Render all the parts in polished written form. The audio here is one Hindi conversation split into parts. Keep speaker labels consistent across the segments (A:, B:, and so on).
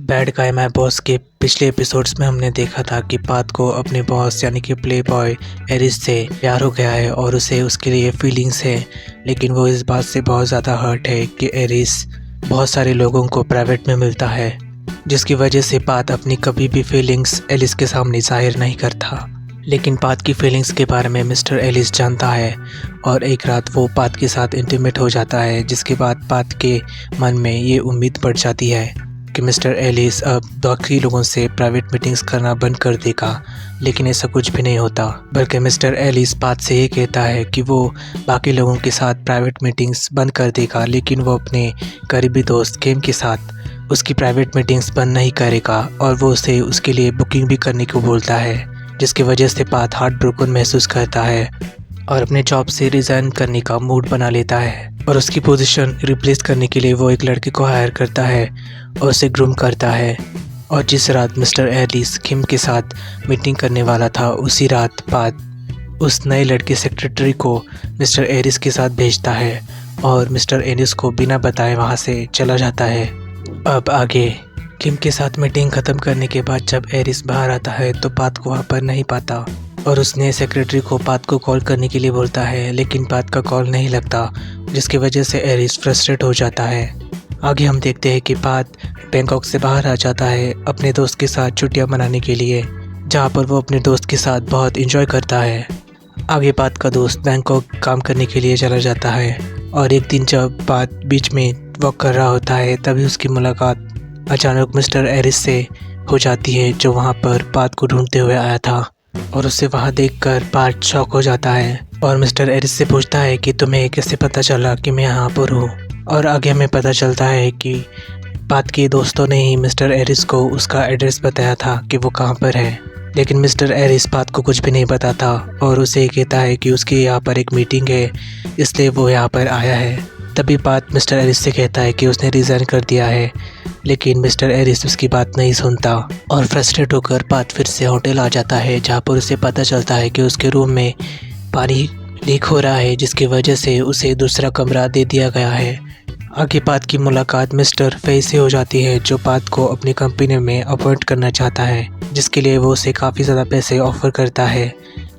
A: बैड गाय माय बॉस के पिछले एपिसोड्स में हमने देखा था कि पात को अपने बॉस यानी कि प्ले बॉय एरिस से प्यार हो गया है और उसे उसके लिए फीलिंग्स है। लेकिन वो इस बात से बहुत ज़्यादा हर्ट है कि एरिस बहुत सारे लोगों को प्राइवेट में मिलता है, जिसकी वजह से पात अपनी कभी भी फीलिंग्स एलिस के सामने जाहिर नहीं करता। लेकिन पात की फीलिंग्स के बारे में मिस्टर एलिस जानता है और एक रात वो पात के साथ इंटीमेट हो जाता है, जिसके बाद पात के मन में ये उम्मीद बढ़ जाती है कि मिस्टर एलिस अब बाकी लोगों से प्राइवेट मीटिंग्स करना बंद कर देगा। लेकिन ऐसा कुछ भी नहीं होता, बल्कि मिस्टर एलिस पात से ये कहता है कि वो बाकी लोगों के साथ प्राइवेट मीटिंग्स बंद कर देगा, लेकिन वो अपने करीबी दोस्त केम के साथ उसकी प्राइवेट मीटिंग्स बंद नहीं करेगा और वो उसे उसके लिए बुकिंग भी करने को बोलता है, जिसकी वजह से पात हार्ट ब्रोकन महसूस करता है और अपने जॉब से रिज़ाइन करने का मूड बना लेता है। और उसकी पोजीशन रिप्लेस करने के लिए वो एक लड़के को हायर करता है और उसे ग्रूम करता है। और जिस रात मिस्टर एलिस किम के साथ मीटिंग करने वाला था, उसी रात पात उस नए लड़के सेक्रेटरी को मिस्टर एरिस के साथ भेजता है और मिस्टर एरिस को बिना बताए वहाँ से चला जाता है। अब आगे किम के साथ मीटिंग ख़त्म करने के बाद जब एरिस बाहर आता है तो पात को वहाँ पर नहीं पाता और उसने सेक्रेटरी को पात को कॉल करने के लिए बोलता है, लेकिन पात का कॉल नहीं लगता, जिसकी वजह से एरिस फ्रस्ट्रेट हो जाता है। आगे हम देखते हैं कि पात बैंकॉक से बाहर आ जाता है अपने दोस्त के साथ छुट्टियां मनाने के लिए, जहां पर वो अपने दोस्त के साथ बहुत एंजॉय करता है। आगे पात का दोस्त बैंकॉक काम करने के लिए चला जाता है और एक दिन जब पात बीच में वॉक कर रहा होता है तभी उसकी मुलाकात अचानक मिस्टर एरिस से हो जाती है, जो वहाँ पर पात को ढूंढते हुए आया था। और उसे वहाँ देखकर पात शॉक हो जाता है और मिस्टर एरिस से पूछता है कि तुम्हें कैसे पता चला कि मैं यहाँ पर हूँ। और आगे हमें पता चलता है कि पात के दोस्तों ने ही मिस्टर एरिस को उसका एड्रेस बताया था कि वो कहाँ पर है। लेकिन मिस्टर एरिस पात को कुछ भी नहीं बताता और उसे कहता है कि उसके यहाँ पर एक मीटिंग है, इसलिए वो यहाँ पर आया है। तभी पात मिस्टर एरिस से कहता है कि उसने रिज़ाइन कर दिया है, लेकिन मिस्टर एरिस उसकी बात नहीं सुनता और फ्रस्ट्रेट होकर पात फिर से होटल आ जाता है, जहाँ पर उसे पता चलता है कि उसके रूम में पानी लीक हो रहा है, जिसकी वजह से उसे दूसरा कमरा दे दिया गया है। आगे पात की मुलाकात मिस्टर फे से हो जाती है, जो पात को अपनी कंपनी में अपॉइंट करना चाहता है, जिसके लिए वो उसे काफ़ी ज़्यादा पैसे ऑफ़र करता है।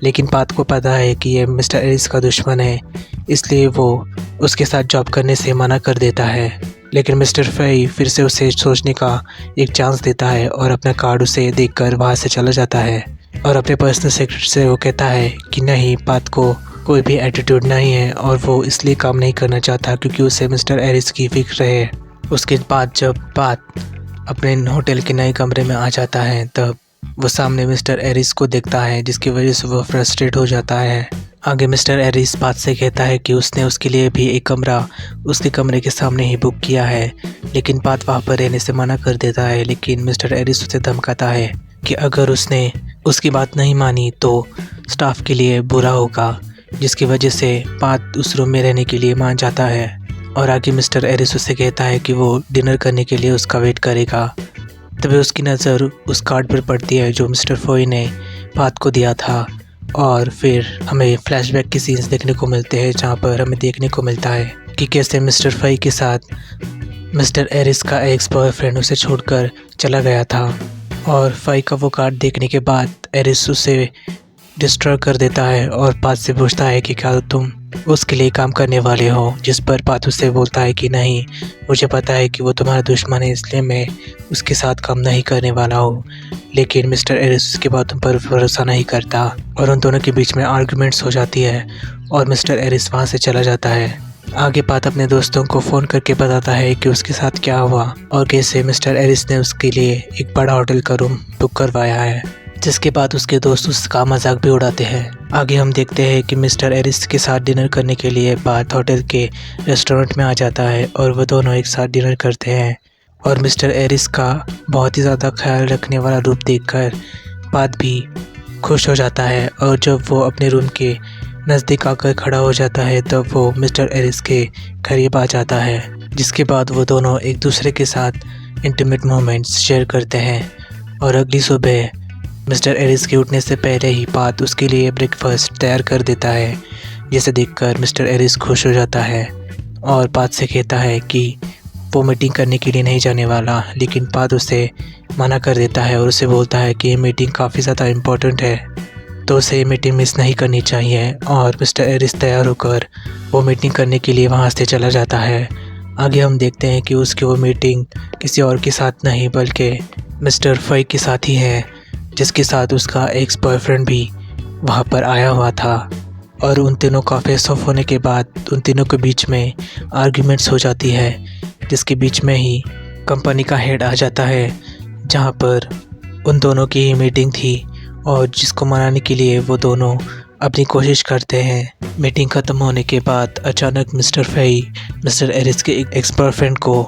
A: लेकिन पात को पता है कि ये मिस्टर एरिस का दुश्मन है, इसलिए वो उसके साथ जॉब करने से मना कर देता है। लेकिन मिस्टर फे फिर से उसे सोचने का एक चांस देता है और अपना कार्ड उसे देकर वहाँ से चला जाता है और अपने पर्सनल सेक्रेटरी से वो कहता है कि नहीं, पात को कोई भी एटीट्यूड नहीं है और वो इसलिए काम नहीं करना चाहता क्योंकि उसे मिस्टर एरिस की फिक्र है। उसके बाद जब पात अपने होटल के नए कमरे में आ जाता है तब वो सामने मिस्टर एरिस को देखता है, जिसकी वजह से वो फ्रस्ट्रेट हो जाता है। आगे मिस्टर एरिस पात से कहता है कि उसने उसके लिए भी एक कमरा उसके कमरे के सामने ही बुक किया है, लेकिन पात वहाँ पर रहने से मना कर देता है। लेकिन मिस्टर एरिस उसे धमकाता है कि अगर उसने उसकी बात नहीं मानी तो स्टाफ के लिए बुरा होगा, जिसकी वजह से पात उस रूम में रहने के लिए मान जाता है। और आगे मिस्टर एरिस उसे कहता है कि वो डिनर करने के लिए उसका वेट करेगा। तभी उसकी नज़र उस कार्ड पर पड़ती है जो मिस्टर फोई ने पात को दिया था और फिर हमें फ्लैशबैक के सीन्स देखने को मिलते हैं, जहाँ पर हमें देखने को मिलता है कि कैसे मिस्टर फोई के साथ मिस्टर एरिस का एक्स बॉयफ्रेंड उसे छोड़कर चला गया था। और फोई का वो कार्ड देखने के बाद एरिस उसे डिस्ट्रॉय कर देता है और पात से पूछता है कि क्या तुम उसके लिए काम करने वाले हो, जिस पर पात उससे बोलता है कि नहीं, मुझे पता है कि वो तुम्हारा दुश्मन है, इसलिए मैं उसके साथ काम नहीं करने वाला हूँ। लेकिन मिस्टर एरिस उसकी बातों पर भरोसा नहीं करता और उन दोनों के बीच में आर्गुमेंट्स हो जाती है और मिस्टर एरिस वहाँ से चला जाता है। आगे पात अपने दोस्तों को फ़ोन करके बताता है कि उसके साथ क्या हुआ और कैसे मिस्टर एरिस ने उसके लिए एक बड़ा होटल का रूम बुक करवाया है, जिसके बाद उसके दोस्त उसका मजाक भी उड़ाते हैं। आगे हम देखते हैं कि मिस्टर एरिस के साथ डिनर करने के लिए पात होटल के रेस्टोरेंट में आ जाता है और वो दोनों एक साथ डिनर करते हैं। और मिस्टर एरिस का बहुत ही ज़्यादा ख्याल रखने वाला रूप देखकर पात भी खुश हो जाता है और जब वो अपने रूम के नज़दीक आकर खड़ा हो जाता है तब वो मिस्टर एरिस के करीब आ जाता है, जिसके बाद वो दोनों एक दूसरे के साथ इंटीमेट मोमेंट्स शेयर करते हैं। और अगली सुबह मिस्टर एरिस के उठने से पहले ही पात उसके लिए ब्रेकफास्ट तैयार कर देता है, जिसे देखकर मिस्टर एरिस खुश हो जाता है और पात से कहता है कि वो मीटिंग करने के लिए नहीं जाने वाला, लेकिन पाद उसे मना कर देता है और उसे बोलता है कि ये मीटिंग काफ़ी ज़्यादा इम्पोर्टेंट है, तो उसे ये मीटिंग मिस नहीं करनी चाहिए। और मिस्टर एरिस तैयार होकर वो मीटिंग करने के लिए वहाँ से चला जाता है। आगे हम देखते हैं कि उसकी वो मीटिंग किसी और के साथ नहीं बल्कि मिस्टर फई के साथ ही है, जिसके साथ उसका एक्स बॉयफ्रेंड भी वहाँ पर आया हुआ था। और उन तीनों का फेस ऑफ होने के बाद उन तीनों के बीच में आर्ग्यूमेंट्स हो जाती है, जिसके बीच में ही कंपनी का हेड आ जाता है, जहाँ पर उन दोनों की ही मीटिंग थी और जिसको मनाने के लिए वो दोनों अपनी कोशिश करते हैं। मीटिंग ख़त्म होने के बाद अचानक मिस्टर फई मिस्टर एरिस के एक्स बॉयफ्रेंड को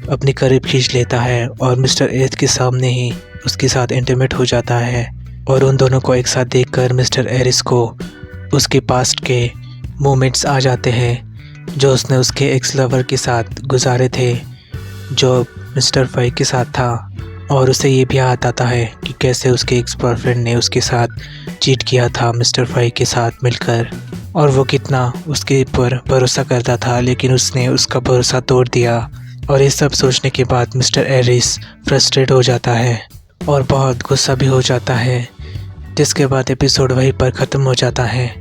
A: अपने करीब खींच लेता है और मिस्टर एरिस के सामने ही उसके साथ इंटीमेट हो जाता है। और उन दोनों को एक साथ देखकर मिस्टर एरिस को उसके पास्ट के मोमेंट्स आ जाते हैं जो उसने उसके एक्स लवर के साथ गुजारे थे, जो मिस्टर फई के साथ था। और उसे ये भी याद आता है कि कैसे उसके एक्स बॉयफ्रेंड ने उसके साथ चीट किया था मिस्टर फई के साथ मिलकर, और वो कितना उसके ऊपर भरोसा करता था, लेकिन उसने उसका भरोसा तोड़ दिया। और ये सब सोचने के बाद मिस्टर एरिस फ्रस्ट्रेट हो जाता है और बहुत गुस्सा भी हो जाता है, जिसके बाद एपिसोड वहीं पर ख़त्म हो जाता है।